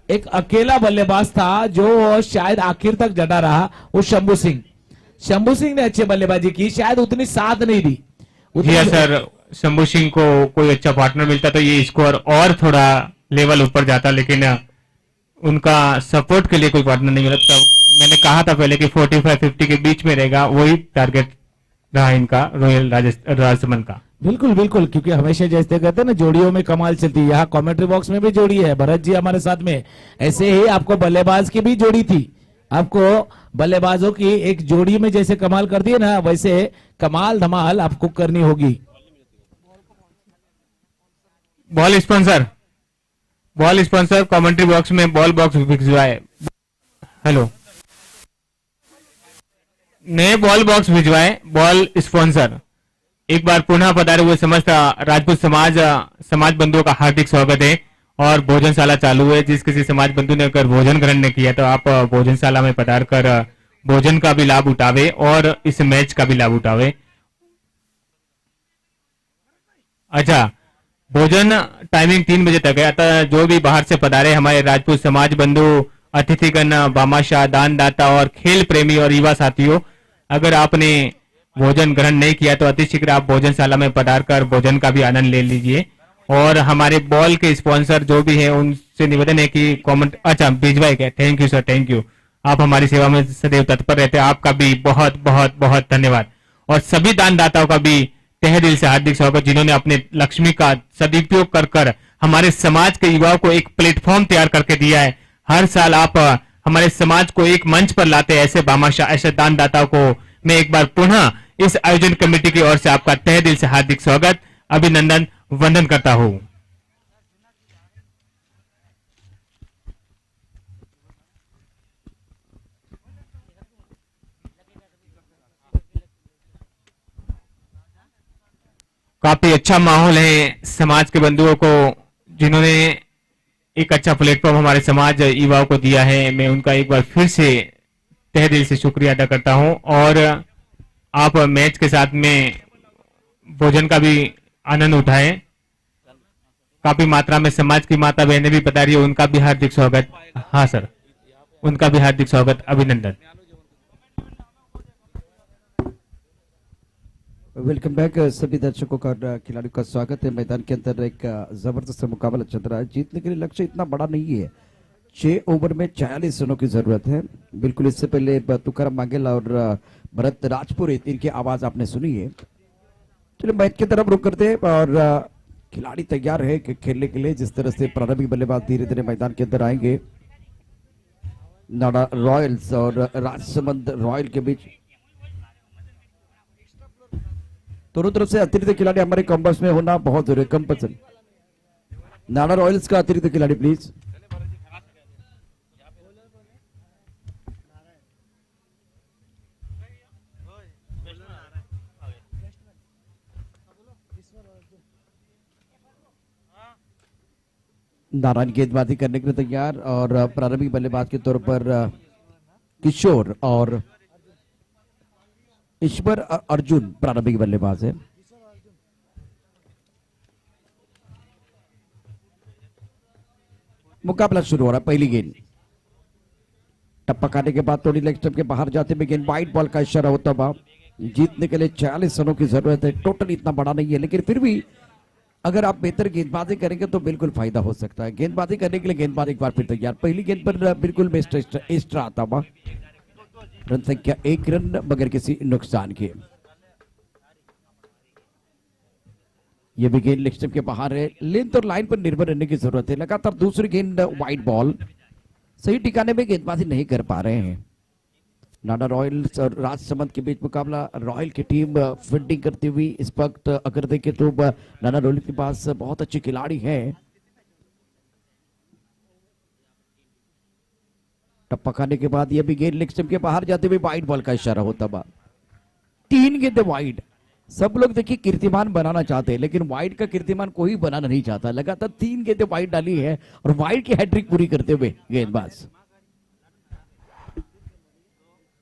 एक अकेला बल्लेबाज था जो शायद आखिर तक डटा रहा, वो शंभू सिंह। शंभू सिंह ने अच्छी बल्लेबाजी की, शायद उतनी साथ नहीं दी। जी हाँ सर, शंभू सिंह को कोई अच्छा पार्टनर मिलता तो ये स्कोर और थोड़ा लेवल ऊपर जाता, लेकिन उनका सपोर्ट के लिए कोई पार्टनर नहीं मिला। तब मैंने कहा था पहले कि 45-50 के बीच में रहेगा, वही टारगेट रहा इनका रॉयल राजस्थान का। बिल्कुल बिल्कुल, क्योंकि हमेशा जैसे कहते हैं ना, जोड़ियों में कमाल चलती है। यहाँ कमेंट्री बॉक्स में भी जोड़ी है, भरत जी हमारे साथ में। ऐसे ही आपको बल्लेबाज की भी जोड़ी थी, आपको बल्लेबाजों की एक जोड़ी में जैसे कमाल कर दिए ना, वैसे कमाल धमाल आपको करनी होगी। बॉल स्पॉन्सर कमेंट्री बॉक्स में बॉल बॉक्स भिजवाए। हेलो, नए बॉल बॉक्स भिजवाए। बॉल स्पॉन्सर एक बार पुनः पधारे हुए समस्त राजपूत समाज बंधुओं का हार्दिक स्वागत है। और भोजनशाला चालू है, जिस किसी समाज बंधु ने अगर भोजन ग्रहण नहीं किया तो आप भोजनशाला में पधार कर भोजन का भी लाभ उठावे और इस मैच का भी लाभ उठावे। अच्छा, भोजन टाइमिंग 3 बजे तक है, अतः जो भी बाहर से पधारे हमारे राजपूत समाज बंधु, अतिथिगण, भामाशाह, दानदाता और खेल प्रेमी और युवा साथियों, अगर आपने भोजन ग्रहण नहीं किया तो अतिशीघ्र आप भोजनशाला में पधार कर भोजन का भी आनंद ले लीजिए। और हमारे बॉल के स्पॉन्सर जो भी है उनसे निवेदन है कि कमेंट अच्छा भिजवाए क्या। Thank you sir, thank you, आप हमारी सेवा में सदैव तत्पर रहते हैं, आपका भी बहुत बहुत बहुत धन्यवाद। और सभी दानदाताओं का भी तहे दिल से हार्दिक स्वागत, जिन्होंने अपने लक्ष्मी का सदुपयोग कर कर हमारे समाज के युवाओं को एक प्लेटफॉर्म तैयार करके दिया है। हर साल आप हमारे समाज को एक मंच पर लाते हैं, ऐसे भामाशाह, ऐसे दानदाताओं को मैं एक बार पुनः इस आयोजन कमेटी की ओर से आपका तहे दिल से हार्दिक स्वागत, अभिनंदन, वंदन करता हूं। काफी अच्छा माहौल है समाज के बंधुओं को, जिन्होंने एक अच्छा प्लेटफॉर्म हमारे समाज युवाओं को दिया है। मैं उनका एक बार फिर से तहे दिल से शुक्रिया अदा करता हूं। और आप मैच के साथ में भोजन का भी आनंद उठाएं। काफी मात्रा में समाज की माता बहनें भी बता रही है, उनका भी हार्दिक स्वागत। हाँ सर, उनका भी हार्दिक स्वागत, अभिनंदन। Welcome back. सभी दर्शकों का खिलाड़ियों का स्वागत है। मैदान के अंदर एक जबरदस्त मुकाबला चल रहा है। जीतने के लिए लक्ष्य इतना बड़ा नहीं है, 6 ओवर में 46 रनों की जरूरत है। बिल्कुल, इससे पहले तुकाराम मांगेला और भरत राजपुरोहित, इनकी आवाज आपने सुनी है। चलिए मैच की तरफ रुक करते हैं और खिलाड़ी तैयार है कि खेलने के लिए। जिस तरह से प्रारंभिक बल्लेबाज धीरे धीरे मैदान के अंदर आएंगे। नाडा रॉयल्स और राजसमंद रॉयल के बीच दोनों तरफ से अतिरिक्त खिलाड़ी हमारे कॉम्बस में होना बहुत जरूरी है। कम पसंद नाडा रॉयल्स का अतिरिक्त खिलाड़ी प्लीज। नारायण गेंदबाजी करने के लिए तैयार और प्रारंभिक बल्लेबाज के तौर पर किशोर और ईश्वर अर्जुन प्रारंभिक बल्लेबाज है। मुकाबला शुरू हो रहा है। पहली गेंद टप्पा खाने के बाद थोड़ी लेग स्टंप के बाहर जाते हुए गेंद वाइड बॉल का इशारा होता हुआ। जीतने के लिए 46 रनों की जरूरत है। टोटल इतना बड़ा नहीं है, लेकिन फिर भी अगर आप बेहतर गेंदबाजी करेंगे तो बिल्कुल फायदा हो सकता है। गेंदबाजी करने के लिए गेंदबाज एक बार फिर तैयार। पहली गेंद पर बिल्कुल बेस्ट एक्स्ट्रा आता हुआ। रन संख्या 1 रन बगैर किसी नुकसान के। यह भी गेंद लेग स्टंप के बाहर है। लेंथ और लाइन पर निर्भर रहने की जरूरत है। लगातार दूसरी गेंद वाइड बॉल, सही ठिकाने में गेंदबाजी नहीं कर पा रहे हैं। नाडा रॉयल्स और राजसमंद के बीच मुकाबला। रॉयल की टीम फील्डिंग करती हुई इस वक्त अगर देखें तो नाडा रॉयल के पास बहुत अच्छे खिलाड़ी हैं। टप्पा खाने के बाद यह भी गेंद लेग स्टंप के बाहर जाते हुए वाइड बॉल का इशारा होता बा। 3 गेंदें वाइड। सब लोग देखिए कीर्तिमान बनाना चाहते हैं, लेकिन वाइड का कीर्तिमान कोई बनाना नहीं चाहता। लगातार 3 गेंदें वाइड डाली है और वाइड की हैट्रिक पूरी करते हुए गेंदबाज।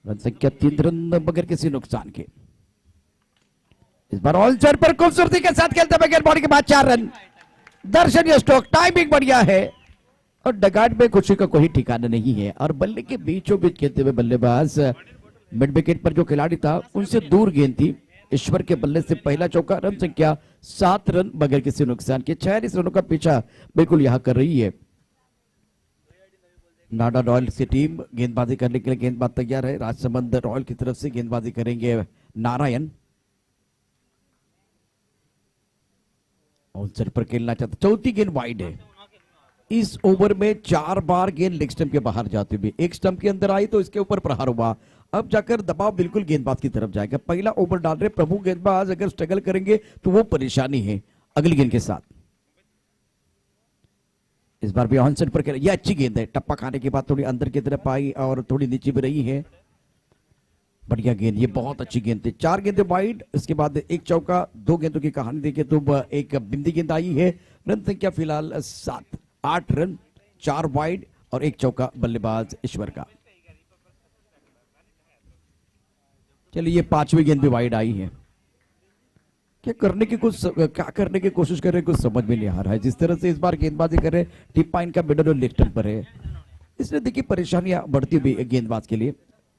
रन संख्या 3 रन बगैर किसी नुकसान के। इस बार ऑल चार पर खूबसूरती के साथ खेलते बगैर बॉडी के बाद 4 रन। दर्शनीय स्ट्रोक, टाइमिंग बढ़िया है और डगाट में खुशी का कोई ठिकाना नहीं है। और बल्ले के बीचों बीच खेलते हुए बल्लेबाज मिड विकेट पर जो खिलाड़ी था उनसे दूर गेंद थी। ईश्वर के बल्ले से पहला चौका। रन संख्या 7 रन बगैर किसी नुकसान के। 46 रनों का पीछा बिल्कुल यहां कर रही है। नाडा रॉयल्स की टीम गेंदबाजी करने के लिए गेंदबाज तैयार है। राजसमंद रॉयल की तरफ से गेंदबाजी करेंगे नारायण। आउटसाइड पर खेलना चाहता, चौथी गेंद वाइड है। इस ओवर में 4 बार गेंद लेग स्टंप के बाहर जाती हुई, एक स्टंप के अंदर आई तो इसके ऊपर प्रहार हुआ। अब जाकर दबाव बिल्कुल गेंदबाज की तरफ जाएगा। पहला ओवर डाल रहे प्रभु गेंदबाज, अगर स्ट्रगल करेंगे तो वो परेशानी है अगली गेंद के साथ। इस बार भी ऑन साइड पर यह अच्छी गेंद है। टप्पा खाने के बाद थोड़ी अंदर की तरफ आई और थोड़ी नीचे भी रही है। बढ़िया गेंद, ये बहुत अच्छी गेंद थी। 4 गेंदें वाइड, इसके बाद एक चौका। 2 गेंदों की कहानी देखिए तो एक बिंदी गेंद आई है। रन संख्या फिलहाल 7, 8 रन, 4 वाइड और एक चौका बल्लेबाज ईश्वर का। चलिए ये 5वीं गेंद भी वाइड आई है। क्या करने की कोशिश कर रहे हैं कुछ समझ में नहीं आ रहा है। जिस तरह से इस बार गेंदबाजी कर रहे हैं, टिप पाइन का मिडल और लेग स्टंप पर है, इसलिए देखिए परेशानियां बढ़ती हुई गेंदबाज के लिए।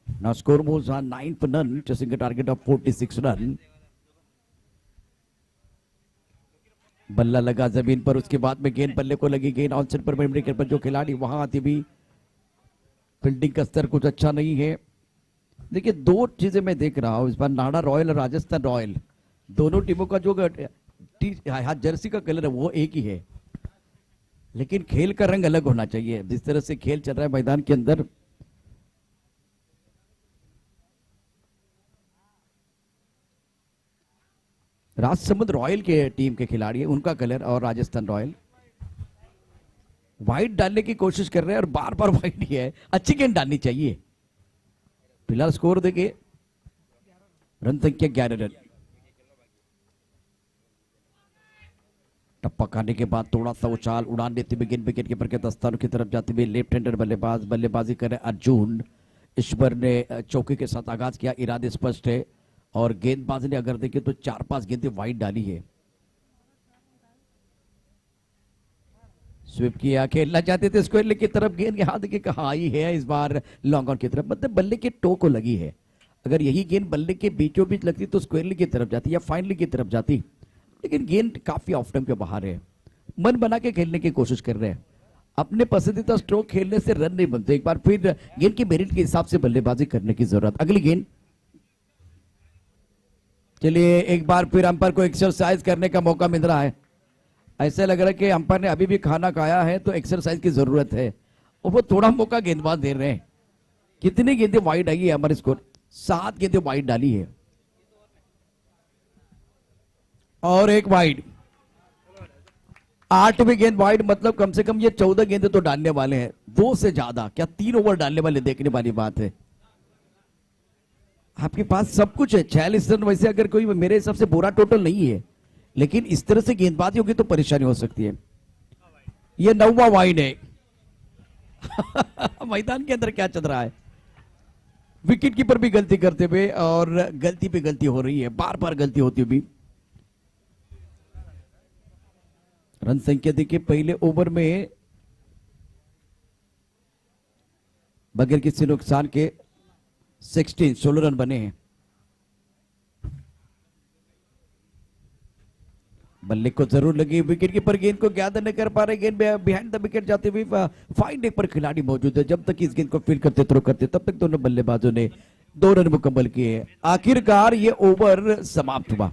Now score moves on 9 for none, chasing a target of 46 run. बल्ला लगा जमीन पर, उसके बाद में गेंद बल्ले को लगी। गेंद ऑन साइड पर विकेट पर जो खिलाड़ी वहां आती भी, फील्डिंग का स्तर कुछ अच्छा नहीं है। देखिए 2 चीजें मैं देख रहा हूं इस बार। नाडा रॉयल और राजस्थान रॉयल, दोनों टीमों का जो जर्सी का कलर है वो एक ही है, लेकिन खेल का रंग अलग होना चाहिए। जिस तरह से खेल चल रहा है मैदान के अंदर, राजसमंद रॉयल के टीम के खिलाड़ी है, उनका कलर और राजस्थान रॉयल व्हाइट डालने की कोशिश कर रहे हैं और बार बार व्हाइट ही है। अच्छी गेंद डालनी चाहिए। फिलहाल स्कोर देखिए, रन संख्या 11 रन। टप्पा खाने के बाद थोड़ा सा उछाल, उड़ान देते हुए गेंद विकेट कीपर के दस्तानों की तरफ जाते हुए लेफ्ट हैंडर बल्लेबाज, बल्लेबाजी करे अर्जुन। ईश्वर ने चौके के साथ आगाज किया, इरादे स्पष्ट है और गेंदबाज ने अगर देखे तो 4-5 गेंदें वाइड डाली है। स्वीप किया, खेलना चाहते थे स्क्वायर की तरफ, गेंद के हाथ के कहा आई है इस बार लॉन्ग ऑन की तरफ, मतलब बल्ले के टो को लगी है। अगर यही गेंद बल्ले के बीचों बीच लगती तो स्क्वायर की तरफ जाती या फाइनली की तरफ जाती, लेकिन गेंद काफी ऑफ टाइम के बाहर है। मन बना के खेलने की कोशिश कर रहे हैं। अपने पसंदीदा स्ट्रोक खेलने से रन नहीं बनते, एक बार फिर गेंद की मेरिट के हिसाब से बल्लेबाजी करने की जरूरत। अगली गेंद, चलिए एक बार फिर अंपायर को एक्सरसाइज करने का मौका मिल रहा है। ऐसा लग रहा है कि अंपायर ने अभी भी खाना खाया है तो एक्सरसाइज की जरूरत है और वो थोड़ा मौका गेंदबाज दे रहे हैं। कितनी गेंदें वाइड आई है हमारे स्कोर? 7 गेंदें वाइड डाली है और एक वाइड। 8वीं गेंद वाइड, मतलब कम से कम ये 14 गेंदें तो डालने वाले हैं, 2 से ज्यादा क्या 3 ओवर डालने वाले, देखने वाली बात है। आपके पास सब कुछ है, 46 रन वैसे अगर कोई मेरे हिसाब से बुरा टोटल नहीं है, लेकिन इस तरह से गेंदबाजी होगी तो परेशानी हो सकती है। ये 9वां वाइड है। मैदान के अंदर क्या चल रहा है? विकेट कीपर भी गलती करते हुए और गलती पे गलती हो रही है, बार बार गलती होती हुई। रन संख्या देखिए पहले ओवर में बगैर किसी नुकसान के 16 रन बने हैं। बल्ले को जरूर लगी, विकेट कीपर गेंद को गैदर नहीं कर पा रहे, गेंद बिहाइंड द विकेट जाते हुए फाइन एक पर खिलाड़ी मौजूद है। जब तक इस गेंद को फील्ड करते थ्रो करते तब तक दोनों बल्लेबाजों ने 2 रन मुकम्मल किए। आखिरकार ये ओवर समाप्त हुआ।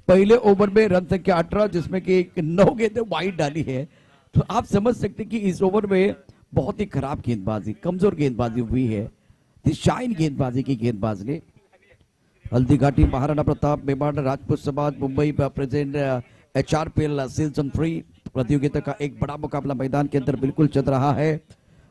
पहले ओवर में रन संख्या 18, जिसमें कि 9 गेंदें वाइड डाली है, तो आप समझ सकते हैं कि इस ओवर में बहुत ही खराब गेंदबाजी, कमजोर गेंदबाजी हुई है। दिशाहीन गेंदबाजी की गेंदबाज ने। हल्दीघाटी, महाराणा प्रताप, मेवाड़ राजपूत समाज, मुंबई प्रेजेंट HRPL सीजन 3 प्रतियोगिता का एक बड़ा मुकाबला मैदान के अंदर बिल्कुल चल रहा है।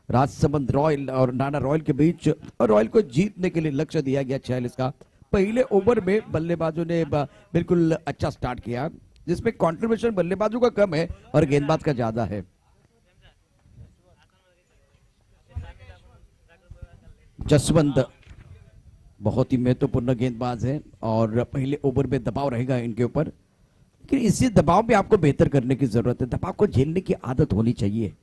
राजसमंद रॉयल और नाना रॉयल के बीच, और रॉयल को जीतने के लिए लक्ष्य दिया गया 46 का। पहले ओवर में बल्लेबाजों ने बिल्कुल अच्छा स्टार्ट किया, जिसमें कंट्रीब्यूशन बल्लेबाजों का कम है और गेंदबाज का ज्यादा है। जसवंत बहुत ही महत्वपूर्ण गेंदबाज है और पहले ओवर में दबाव रहेगा इनके ऊपर, लेकिन इसी दबाव में आपको बेहतर करने की जरूरत है। दबाव को झेलने की आदत होनी चाहिए।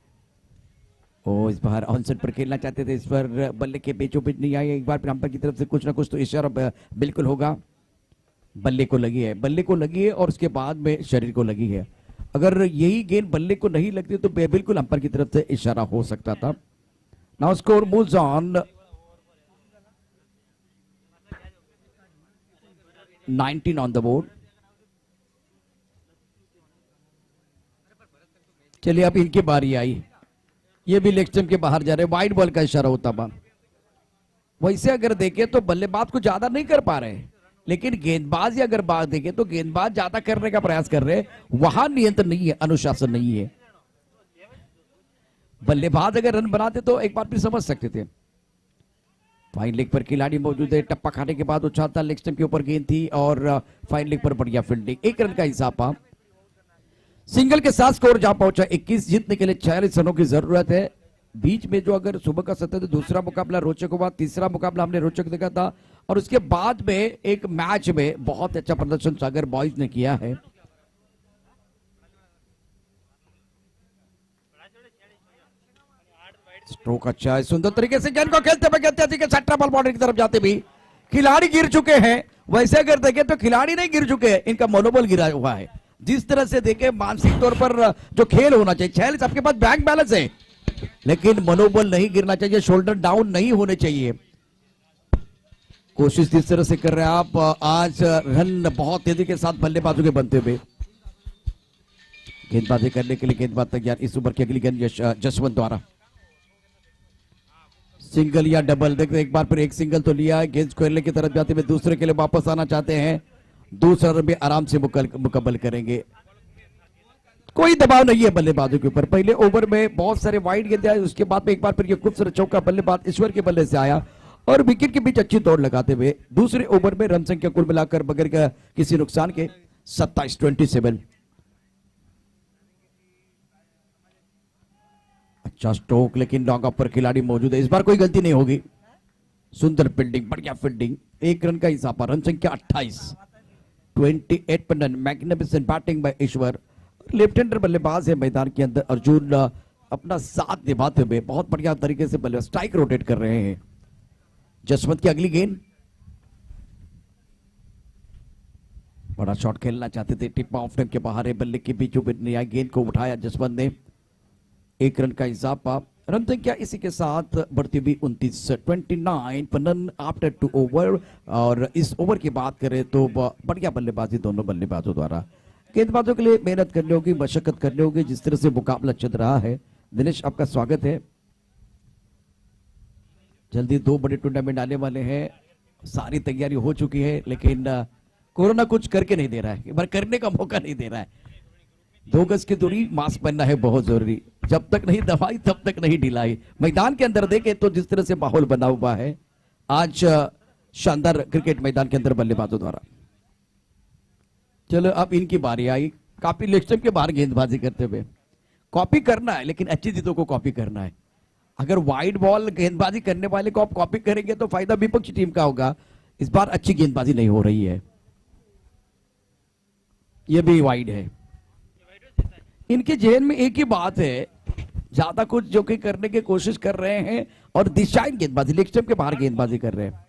ओ इस बार ऑनसेट पर खेलना चाहते थे, इस पर बल्ले के बीचों बीच नहीं आए। एक बार फिर अंपायर की तरफ से कुछ ना कुछ तो इशारा बिल्कुल होगा। बल्ले को लगी है, बल्ले को लगी है और उसके बाद में शरीर को लगी है। अगर यही गेंद बल्ले को नहीं लगती तो बिल्कुल अंपायर की तरफ से इशारा हो सकता था। Now score moves on 19 on the board. चलिए अब इनकी बारी आई, ये भी लेग स्टंप के बाहर जा रहे, वाइड बॉल का इशारा होता बा। वैसे अगर देखें तो बल्लेबाज को ज्यादा नहीं कर पा रहे, लेकिन गेंदबाज ही अगर बात देखें तो गेंदबाज ज्यादा करने का प्रयास कर रहे हैं। वहां नियंत्रण नहीं है, अनुशासन नहीं है। बल्लेबाज अगर रन बनाते तो एक बार फिर समझ सकते थे। फाइन लेग पर खिलाड़ी मौजूद है, टप्पा खाने के बाद उछालता लेग स्टंप के ऊपर गेंद थी और फाइन लेग पर बढ़िया फील्डिंग, 1 रन का हिसाब। सिंगल के साथ स्कोर जा पहुंचा 21। जीतने के लिए 46 रनों की जरूरत है। बीच में जो अगर सुबह का सत्र तो दूसरा मुकाबला रोचक हुआ, तीसरा मुकाबला हमने रोचक देखा था और उसके बाद में एक मैच में बहुत अच्छा प्रदर्शन सागर बॉयज ने किया है। स्ट्रोक अच्छा है, सुंदर तरीके से गेंद को खेलते हुए कहते सेंटर बॉल बाउंड्री की तरफ जाते भी खिलाड़ी गिर चुके हैं। वैसे अगर देखें तो खिलाड़ी नहीं गिर चुके हैं, इनका मनोबल गिरा हुआ है। जिस तरह से देखें मानसिक तौर पर जो खेल होना चाहिए, 46 आपके पास बैंक बैलेंस है, लेकिन मनोबल नहीं गिरना चाहिए, शोल्डर डाउन नहीं होने चाहिए। कोशिश जिस तरह से कर रहे हैं आप, आज रन बहुत तेजी के साथ बल्लेबाजों के बनते हुए। गेंदबाजी करने के लिए गेंदबाज तैयार। इस ओवर की अगली गेंद जसवंत द्वारा। सिंगल या डबल, देखते एक बार फिर एक सिंगल तो लिया है। गेंद स्क्वायर की तरफ जाते हुए दूसरे के लिए वापस आना चाहते हैं। दूसरा रन भी आराम से मुकम्मल करेंगे। कोई दबाव नहीं है बल्लेबाजों के ऊपर। पहले ओवर में बहुत सारे वाइड गेंद आए, उसके बाद में एक बार फिर ये खूबसूरत चौका बल्लेबाज ईश्वर के बल्ले से आया और विकेट के बीच अच्छी दौड़ लगाते हुए दूसरे ओवर में रन संख्या कुल मिलाकर बगैर किसी नुकसान के 27-27। अच्छा स्ट्रोक, लेकिन लॉन्ग ऑफ पर खिलाड़ी मौजूद है, इस बार कोई गलती नहीं होगी। सुंदर फील्डिंग, बढ़िया फील्डिंग, 1 रन का हिसाब। रन संख्या 28, 28 पर रन। Magnificent batting by Ishwar. Left hander बल्लेबाज है मैदान के अंदर अर्जुन, अपना साथ निभाते हुए बहुत बढ़िया तरीके से बल्ले स्ट्राइक रोटेट कर रहे हैं। जसवंत की अगली गेंद, बड़ा शॉट खेलना चाहते थे, टिप ऑफ टाइम के बाहर है, बल्ले के बीचों बीच नहीं आई, गेंद को उठाया जसवंत ने, 1 रन का हिसाब। रन संख्या इसी के साथ बढ़ती हुई 29 पर रन आफ्टर 2 ओवर। और इस ओवर की बात करें तो बढ़िया बल्लेबाजी दोनों बल्लेबाजों द्वारा। गेंदबाजों के लिए मेहनत करनी होगी, मशक्कत करनी होगी, जिस तरह से मुकाबला चल रहा है। दिनेश आपका स्वागत है। जल्दी 2 बड़े टूर्नामेंट आने वाले हैं, सारी तैयारी हो चुकी है, लेकिन कोरोना कुछ करके नहीं दे रहा है, एक बार करने का मौका नहीं दे रहा है। 2 गज की दूरी, मास्क पहनना है बहुत जरूरी। जब तक नहीं दवाई तब तक नहीं ढिलाई। मैदान के अंदर देखें तो जिस तरह से माहौल बना हुआ है आज, शानदार क्रिकेट मैदान के अंदर बल्लेबाजों द्वारा। चलो अब इनकी बारी आई, काफी लेग स्टंप के बाहर गेंदबाजी करते हुए। कॉपी करना है, लेकिन अच्छी चीजों को कॉपी करना है। अगर वाइड बॉल गेंदबाजी करने वाले को आप कॉपी करेंगे तो फायदा विपक्ष टीम का होगा। इस बार अच्छी गेंदबाजी नहीं हो रही है, यह भी वाइड है। इनके जेहन में एक ही बात है, ज्यादा कुछ जो कि करने की कोशिश कर रहे हैं और दिशाहीन गेंदबाजी, लेग स्टंप के बाहर गेंदबाजी कर रहे हैं।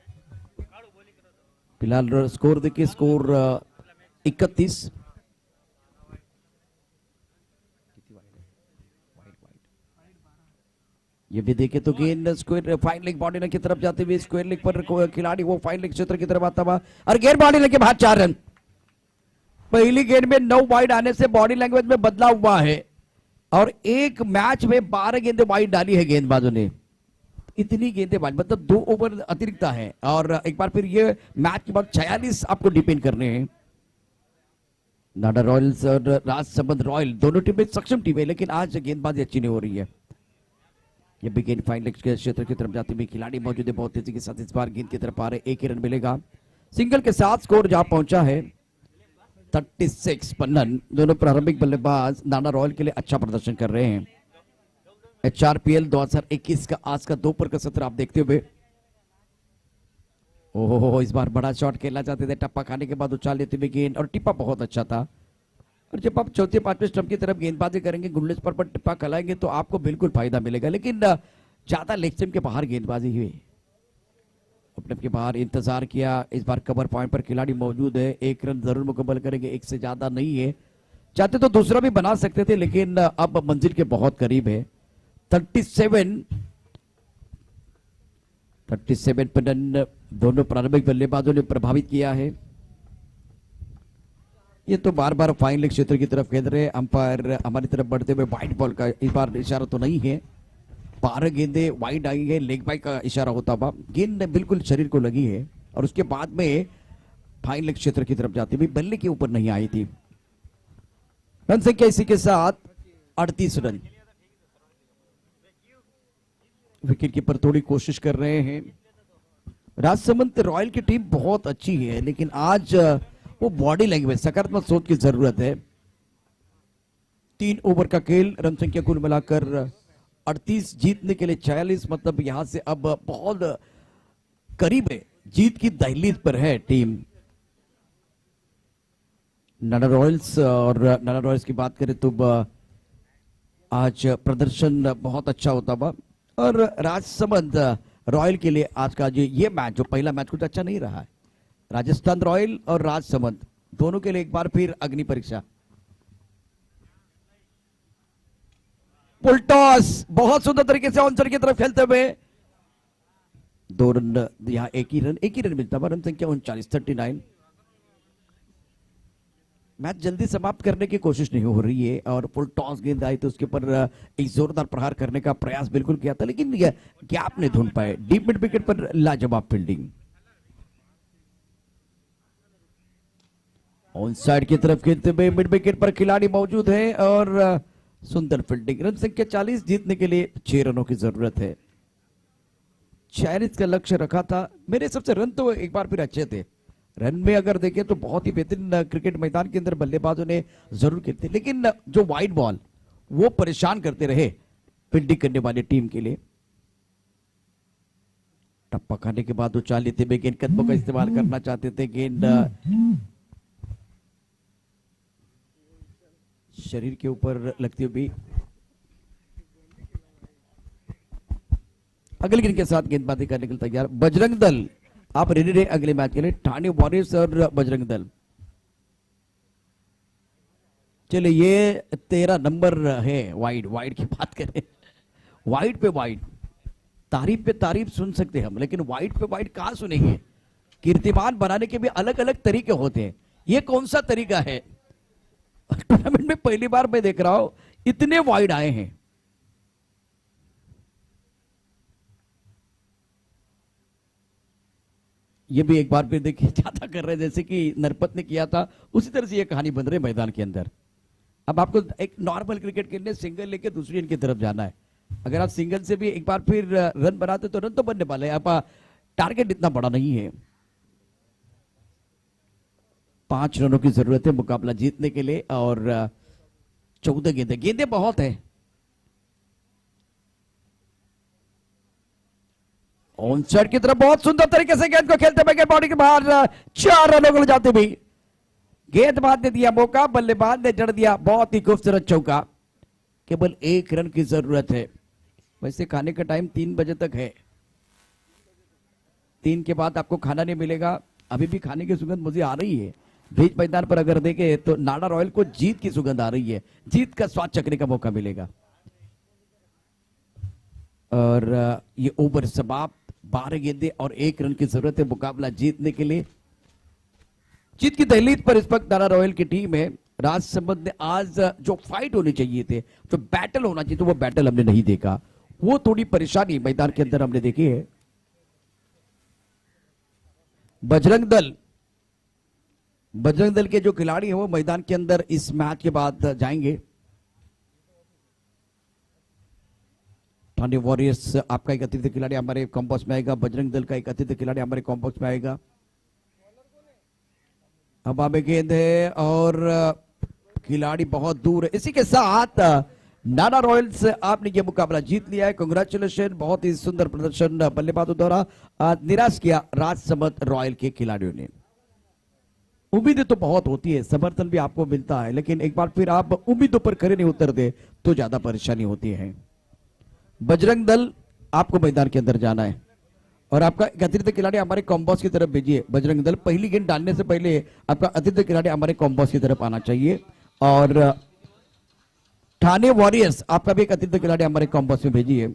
फिलहाल स्कोर देखिए, स्कोर 31। ये भी देखे तो गेंद स्क्वायर फाइन लेग बॉडी की तरफ जाते हुए स्क्वायर लेग पर खिलाड़ी वो फाइन लेग क्षेत्र की तरफ आता हुआ और गेंद बॉडी लेग के बाद 4 रन। पहली गेंद में 9 वाइड आने से बॉडी लैंग्वेज में बदलाव हुआ है और एक मैच में 12 गेंदें वाइड डाली है गेंदबाजों ने। इतनी गेंदें वाइड, मतलब 2 ओवर अतिरिक्त है। और एक बार फिर ये मैच के बाद 46 आपको डिपेंड करने हैं। नाडा रॉयल्स और राजसमंद रॉयल दोनों टीमें सक्षम टीम है, लेकिन आज गेंदबाजी अच्छी नहीं हो रही है। ये भी गेंद फाइन लेग के क्षेत्र की तरफ जाती हुई खिलाड़ी मौजूद है, बहुत तेजी के साथ इस बार गेंद की तरफ आ रहे, 1 ही रन मिलेगा। सिंगल के साथ स्कोर जहां पहुंचा है 36 पर रन। दोनों प्रारंभिक बल्लेबाज नाडा रॉयल के लिए अच्छा प्रदर्शन कर रहे हैं। HRPL 2021 का आज का दोपहर का सत्र आप देखते हुए ओहो, इस बार बड़ा शॉट खेलना चाहते थे, टप्पा खाने के बाद उछाल लेते हुए गेंद, और टिप्पा बहुत अच्छा था। और जब आप चौथे पांचवें स्टंप की तरफ गेंदबाजी करेंगे, गुल्ले पर टिप्पा खिलाएंगे तो आपको बिल्कुल फायदा मिलेगा, लेकिन ज्यादा लेग स्टंप के बाहर गेंदबाजी हुई, अपने के बाहर इंतजार किया। इस बार कवर पॉइंट पर खिलाड़ी मौजूद है, 1 रन जरूर मुकम्मल करेंगे, 1 से ज्यादा नहीं है। चाहते तो दूसरा भी बना सकते थे, लेकिन अब मंजिल के बहुत करीब है। 37 पर रन दोनों प्रारंभिक बल्लेबाजों ने प्रभावित किया है। ये तो बार बार फाइन लेग क्षेत्र की तरफ खेल रहे, अंपायर हमारी तरफ बढ़ते हुए वाइड बॉल का इस बार इशारा तो नहीं है। 12 गेंदें वाइड आई है, लेग बाई का इशारा होता हुआ, गेंद बिल्कुल शरीर को लगी है और उसके बाद में फाइन लेग क्षेत्र की तरफ जाती हुई बल्ले के ऊपर नहीं आई थी। रन संख्या इसी के साथ 38 रन। विकेट कीपर थोड़ी कोशिश कर रहे हैं। राजसमंद रॉयल की टीम बहुत अच्छी है, लेकिन आज वो बॉडी लैंग्वेज, सकारात्मक सोच की जरूरत है। 3 ओवर का खेल, रन संख्या कुल मिलाकर 38, जीतने के लिए 46, मतलब यहां से अब बहुत करीब है, जीत की दहलीज पर है टीम नाना रॉयल्स। और नाना रॉयल्स की बात करें तो आज प्रदर्शन बहुत अच्छा होता हुआ, और राजसमंद रॉयल के लिए आज का जो ये मैच, जो पहला मैच कुछ अच्छा नहीं रहा है। राजस्थान रॉयल और राजसमंद दोनों के लिए एक बार फिर अग्नि परीक्षा। फुल टॉस बहुत सुंदर तरीके से ऑनसर की तरफ खेलते हुए 2 रन, यहां एक ही रन मिलता है। रन संख्या 39, 39। मैच जल्दी समाप्त करने की कोशिश नहीं हो रही है, और फुल टॉस गेंद आई तो उसके ऊपर एक जोरदार प्रहार करने का प्रयास बिल्कुल किया था, लेकिन गैप नहीं ढूंढ पाए। डीप मिड विकेट पर लाजवाब फील्डिंग। ऑन साइड की तरफ खेलते हुए मिड विकेट पर खिलाड़ी मौजूद है, और सुंदर फील्डिंग। रन संख्या 40, जीतने के लिए 6 रनों की जरूरत है। 46 का लक्ष्य रखा था। मेरे हिसाब से रन तो एक बार फिर अच्छे थे। रन में अगर देखें तो बहुत ही बेहतरीन क्रिकेट मैदान के अंदर बल्लेबाजों ने जरूर किए थे, लेकिन जो वाइड बॉल वो परेशान करते रहे फील्डिंग करने वाली टीम के लिए। टप्पा खाने के बाद उछाल लेते हुए गेंद कदमों का इस्तेमाल करना चाहते थे, गेंद शरीर के ऊपर लगती हुई। अगले गेंद के साथ गेंदबाजी करने के लिए तैयार बजरंग दल। आप रेडी रहे अगले मैच के लिए, ठाणे वॉरियर्स और बजरंग दल। चलिए, ये 13 नंबर है वाइड की बात करें, वाइड पे वाइड, तारीफ पे तारीफ सुन सकते हैं हम, लेकिन वाइड पे वाइड कहां सुनेंगे। कीर्तिमान बनाने के भी अलग अलग तरीके होते हैं। ये कौन सा तरीका है? टूर्नामेंट में पहली बार मैं देख रहा हूं इतने वाइड आए हैं। ये भी एक बार फिर देखिए ज्यादा कर रहे हैं, जैसे कि नरपत ने किया था, उसी तरह से ये कहानी बन रही है मैदान के अंदर। अब आपको एक नॉर्मल क्रिकेट खेलने सिंगल लेके दूसरी एंड की तरफ जाना है। अगर आप सिंगल से भी एक बार फिर रन बनाते तो रन तो बनने वाले हैं। आप टारगेट इतना बड़ा नहीं है। 5 रनों की जरूरत है मुकाबला जीतने के लिए, और 14 गेंदें बहुत है। ऑन साइड की तरफ बहुत सुंदर तरीके से गेंद को खेलते हुए बॉडी के बाहर 4 रनों को ले जाते हुए गेंदबाज ने दिया मौका, बल्लेबाज ने जड़ दिया बहुत ही खूबसूरत चौका। केवल 1 रन की जरूरत है। वैसे खाने का टाइम 3 बजे तक है, 3 के बाद आपको खाना नहीं मिलेगा। अभी भी खाने की सुगंध मुझे आ रही है। बीच मैदान पर अगर देखें तो नाडा रॉयल को जीत की सुगंध आ रही है, जीत का स्वाद चखने का मौका मिलेगा। और ये ओवर समाप्त, 12 गेंदें और 1 रन की जरूरत है मुकाबला जीतने के लिए। जीत की दहलीज पर इस वक्त नाडा रॉयल की टीम है। राजसमंद ने आज जो फाइट होनी चाहिए थे, जो बैटल होना चाहिए, तो वो बैटल हमने नहीं देखा। वो थोड़ी परेशानी मैदान के अंदर हमने देखी है। बजरंग दल के जो खिलाड़ी हैं वो मैदान के अंदर इस मैच के बाद जाएंगे। ठाणे वॉरियर्स आपका एक अतिरिक्त खिलाड़ी हमारे कॉम्बॉक्स में आएगा, बजरंग दल का एक अतिरिक्त खिलाड़ी हमारे कॉम्बॉक्स में आएगा। अब आगे गेंद है और खिलाड़ी बहुत दूर है। इसी के साथ नाना रॉयल्स आपने ये मुकाबला जीत लिया है, कांग्रेचुलेशन। बहुत ही सुंदर प्रदर्शन बल्लेबाजों द्वारा निराश किया राजसमंद रॉयल के खिलाड़ियों ने। उम्मीदें तो बहुत होती है, समर्थन भी आपको मिलता है, लेकिन एक बार फिर आप उम्मीदों पर खरे नहीं उतरते तो ज्यादा परेशानी होती है। बजरंग दल आपको मैदान के अंदर जाना है और आपका एक अतिरिक्त खिलाड़ी हमारे कॉम्बॉस की तरफ भेजिए। बजरंग दल पहली गेंद डालने से पहले आपका अतिरिक्त खिलाड़ी हमारे कॉम्बॉस की तरफ आना चाहिए। और ठाणे वॉरियर्स आपका भी एक अतिरिक्त खिलाड़ी हमारे कॉम्बॉस में भेजिए।